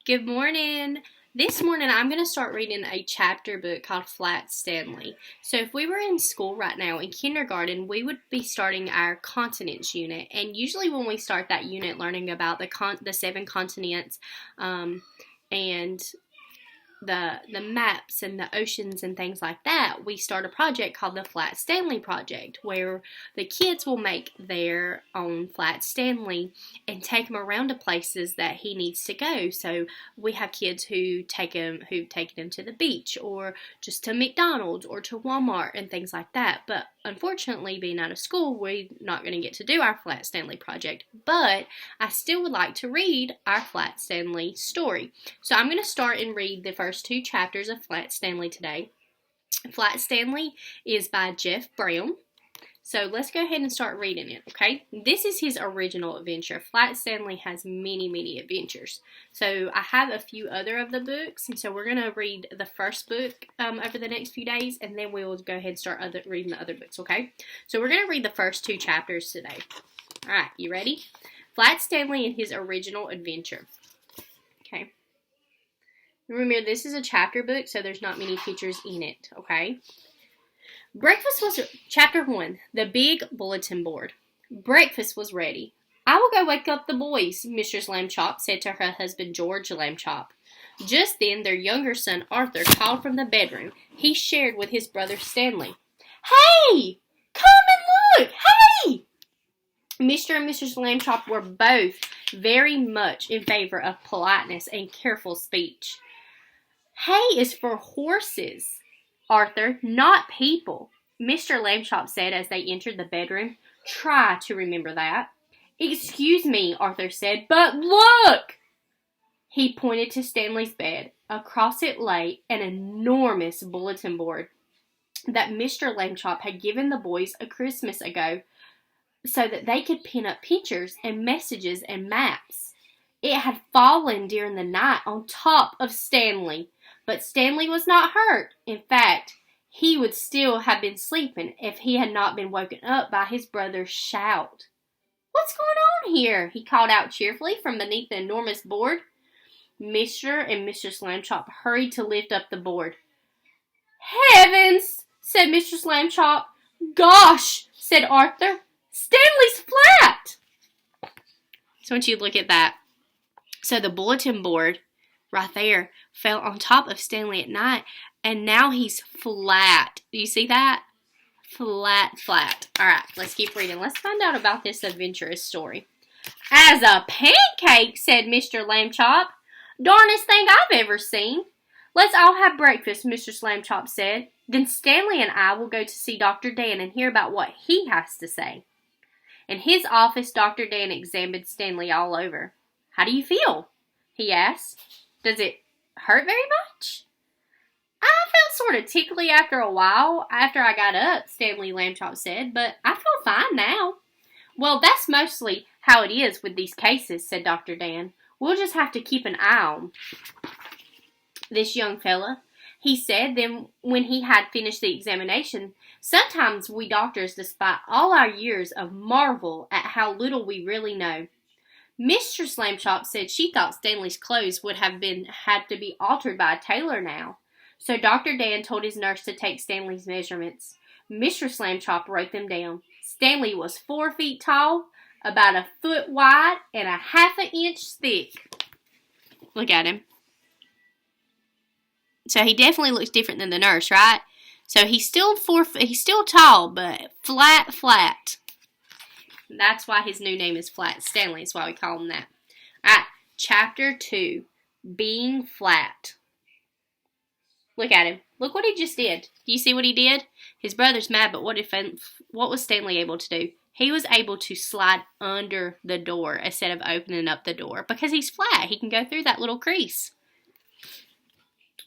Good morning. This morning I'm going to start reading a chapter book called Flat Stanley. So if we were in school right now in kindergarten, we would be starting our continents unit. And usually when we start that unit learning about the seven continents and the maps and the oceans and things like that, we start a project called the Flat Stanley Project, where the kids will make their own Flat Stanley and take him around to places that he needs to go. So we have kids who've taken him to the beach or just to McDonald's or to Walmart and things like that. But unfortunately, being out of school, we're not going to get to do our Flat Stanley Project. But I still would like to read our Flat Stanley story. So I'm going to start and read the first two chapters of Flat Stanley today. Flat Stanley is by Jeff Brown. So let's go ahead and start reading it, okay? This is his original adventure. Flat Stanley has many, many adventures. So I have a few other of the books, and so we're going to read the first book over the next few days, and then we will go ahead and start reading the other books, okay? So we're going to read the first two chapters today. All right, you ready? Flat Stanley and his original adventure. Okay. Remember, this is a chapter book, so there's not many pictures in it, okay? Breakfast was, Chapter 1, The Big Bulletin Board. Breakfast was ready. "I will go wake up the boys," Mistress Lambchop said to her husband George Lambchop. Just then their younger son Arthur called from the bedroom he shared with his brother Stanley. "Hey! Come and look! Hey!" Mr. and Mrs. Lambchop were both very much in favor of politeness and careful speech. "Hay is for horses, Arthur, not people," Mr. Lambchop said as they entered the bedroom. "Try to remember that." "Excuse me," Arthur said, "but look!" He pointed to Stanley's bed. Across it lay an enormous bulletin board that Mr. Lambchop had given the boys a Christmas ago so that they could pin up pictures and messages and maps. It had fallen during the night on top of Stanley. But Stanley was not hurt. In fact, he would still have been sleeping if he had not been woken up by his brother's shout. "What's going on here?" he called out cheerfully from beneath the enormous board. Mr. and Mrs. Lambchop hurried to lift up the board. "Heavens!" said Mrs. Lambchop. "Gosh!" said Arthur. "Stanley's flat!" So I want you to look at that. So the bulletin board right there fell on top of Stanley at night, and now he's flat. Do you see that? Flat, flat. All right, let's keep reading. Let's find out about this adventurous story. "As a pancake," said Mr. Lambchop. "Darnest thing I've ever seen." "Let's all have breakfast," Mr. Lambchop said. "Then Stanley and I will go to see Dr. Dan and hear about what he has to say." In his office, Dr. Dan examined Stanley all over. "How do you feel?" he asked. "Does it hurt very much?" "I felt sort of tickly after a while after I got up," Stanley Lambchop said, "but I feel fine now." "Well, that's mostly how it is with these cases," said Dr. Dan. "We'll just have to keep an eye on this young fella," he said. Then, when he had finished the examination, "Sometimes we doctors, despite all our years, marvel at how little we really know." Mistress Lambchop said she thought Stanley's clothes would had to be altered by a tailor now. So Dr. Dan told his nurse to take Stanley's measurements. Mistress Lambchop wrote them down. Stanley was 4 feet tall, about a foot wide, and a half an inch thick. Look at him. So he definitely looks different than the nurse, right? So he's still tall, but flat. That's why his new name is Flat Stanley. That's why we call him that. All right, Chapter 2, Being Flat. Look at him. Look what he just did. Do you see what he did? His brother's mad, but what was Stanley able to do? He was able to slide under the door instead of opening up the door because he's flat. He can go through that little crease.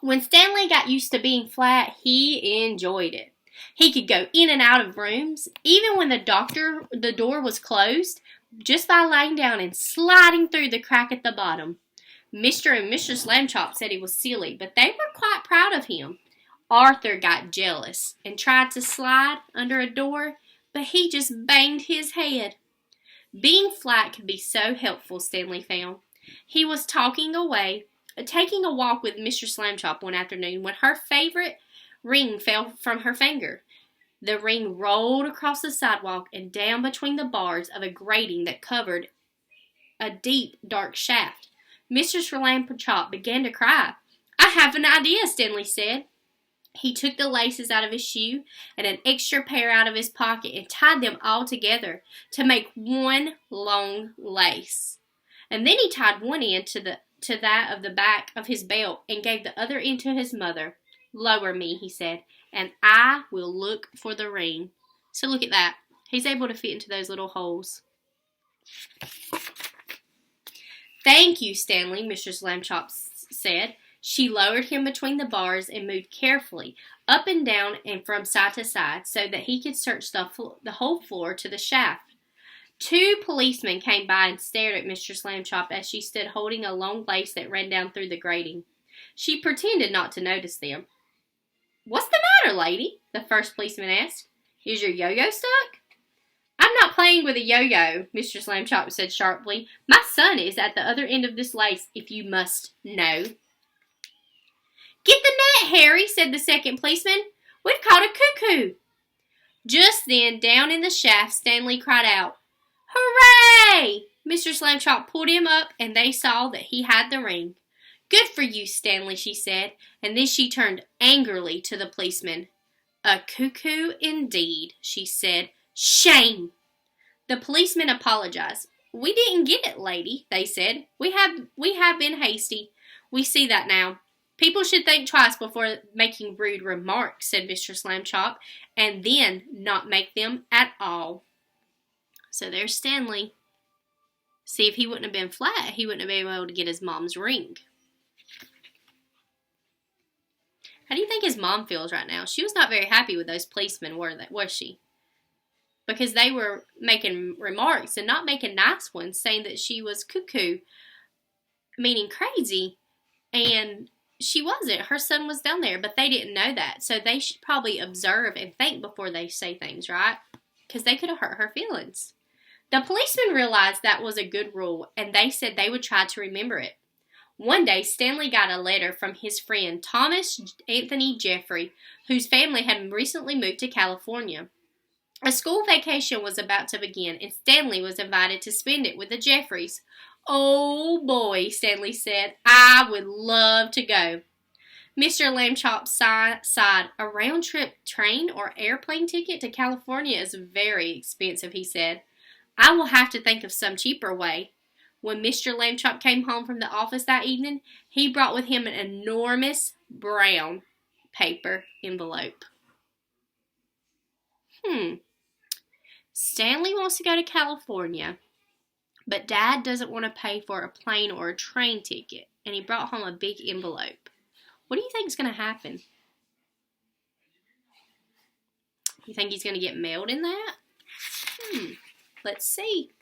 When Stanley got used to being flat, he enjoyed it. He could go in and out of rooms, even when the door was closed, just by lying down and sliding through the crack at the bottom. Mr. and Mrs. Lambchop said he was silly, but they were quite proud of him. Arthur got jealous and tried to slide under a door, but he just banged his head. Being flat could be so helpful, Stanley found. He was talking away taking a walk with Mr. Slamchop one afternoon when her favorite ring fell from her finger. The ring rolled across the sidewalk and down between the bars of a grating that covered a deep, dark shaft. Mr. Slamchop began to cry. "I have an idea," Stanley said. He took the laces out of his shoe and an extra pair out of his pocket and tied them all together to make one long lace. And then he tied one end to that of the back of his belt and gave the other end to his mother. "Lower me," he said, "and I will look for the ring." So look at that. He's able to fit into those little holes. "Thank you, Stanley," Mr. Slamchop said. She lowered him between the bars and moved carefully up and down and from side to side so that he could search the whole floor to the shaft. 2 policemen came by and stared at Mr. Slamchop as she stood holding a long lace that ran down through the grating. She pretended not to notice them. "What's the matter, lady?" the first policeman asked. "Is your yo-yo stuck?" "I'm not playing with a yo-yo," Mr. Slamchop said sharply. "My son is at the other end of this lace, if you must know." "Get the net, Harry," said the second policeman. "We've caught a cuckoo." Just then, down in the shaft, Stanley cried out, "Hooray!" Mr. Slamchop pulled him up, and they saw that he had the ring. "Good for you, Stanley," she said, and then she turned angrily to the policeman. "A cuckoo indeed," she said. "Shame!" The policemen apologized. "We didn't get it, lady," they said. We have been hasty. We see that now. People should think twice before making rude remarks," said Mr. Slamchop, "and then not make them at all." So there's Stanley. See, if he wouldn't have been flat, he wouldn't have been able to get his mom's ring. How do you think his mom feels right now? She was not very happy with those policemen, was she? Because they were making remarks and not making nice ones, saying that she was cuckoo, meaning crazy, and she wasn't. Her son was down there, but they didn't know that. So they should probably observe and think before they say things, right? Because they could have hurt her feelings. The policemen realized that was a good rule, and they said they would try to remember it. One day, Stanley got a letter from his friend Thomas Anthony Jeffrey, whose family had recently moved to California. A school vacation was about to begin, and Stanley was invited to spend it with the Jeffreys. "Oh boy," Stanley said, "I would love to go." Mr. Slamchop sighed. "A round-trip train or airplane ticket to California is very expensive," he said. "I will have to think of some cheaper way." When Mr. Slamchop came home from the office that evening, he brought with him an enormous brown paper envelope. Stanley wants to go to California, but Dad doesn't want to pay for a plane or a train ticket, and he brought home a big envelope. What do you think is going to happen? You think he's going to get mailed in that? Let's see.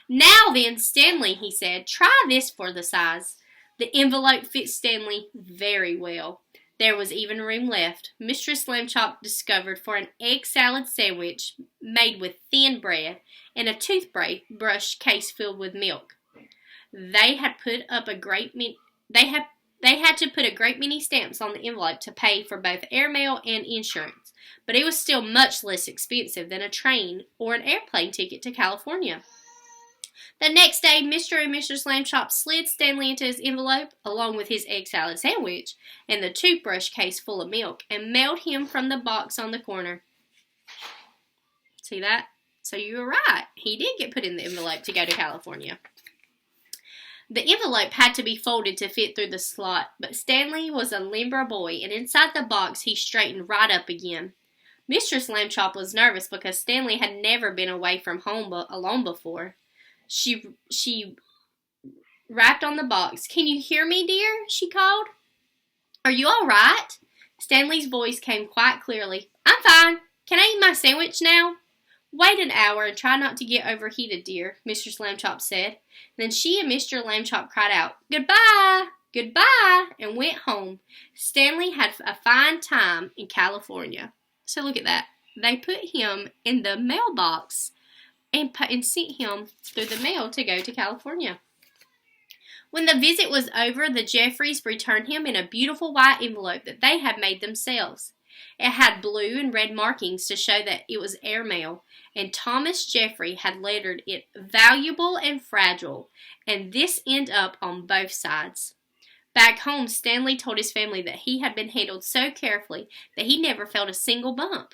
"Now then, Stanley," he said, "try this for the size." The envelope fit Stanley very well. There was even room left. Mr. Slamchop discovered for an egg salad sandwich made with thin bread and a toothbrush case filled with milk. They had to put a great many stamps on the envelope to pay for both airmail and insurance, but it was still much less expensive than a train or an airplane ticket to California. The next day, Mr. and Mrs. Slamchop slid Stanley into his envelope, along with his egg salad sandwich and the toothbrush case full of milk, and mailed him from the box on the corner. See that? So you were right. He did get put in the envelope to go to California. The envelope had to be folded to fit through the slot, but Stanley was a limber boy, and inside the box he straightened right up again. Mr. Slamchop was nervous because Stanley had never been away from home alone before. She rapped on the box. "Can you hear me, dear?" she called. "Are you all right?" Stanley's voice came quite clearly. "I'm fine. Can I eat my sandwich now?" "Wait an hour and try not to get overheated, dear," Mr. Slamchop said. Then she and Mr. Slamchop cried out, "Goodbye! Goodbye!" and went home. Stanley had a fine time in California. So look at that. They put him in the mailbox and sent him through the mail to go to California. When the visit was over, the Jeffreys returned him in a beautiful white envelope that they had made themselves. It had blue and red markings to show that it was airmail, and Thomas Jeffrey had lettered it valuable and fragile, and this end up on both sides. Back home, Stanley told his family that he had been handled so carefully that he never felt a single bump.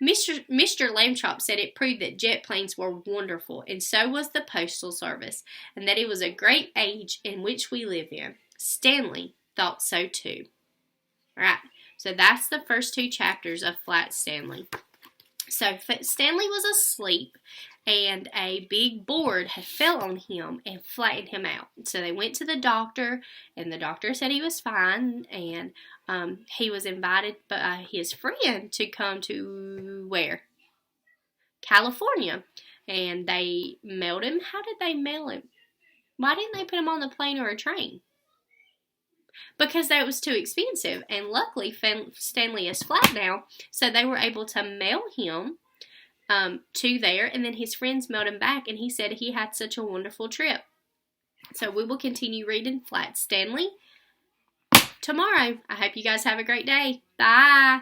Mr. Lambchop said it proved that jet planes were wonderful, and so was the Postal Service, and that it was a great age in which we live in. Stanley thought so too. Alright, so that's the first 2 chapters of Flat Stanley. So Stanley was asleep, and a big board had fell on him and flattened him out. So they went to the doctor, and the doctor said he was fine, and he was invited by his friend to come to where? California. And they mailed him. How did they mail him? Why didn't they put him on the plane or a train? Because that was too expensive. And luckily, Stanley is flat now, so they were able to mail him to there, and then his friends mailed him back, and he said he had such a wonderful trip. So we will continue reading Flat Stanley tomorrow. I hope you guys have a great day. Bye.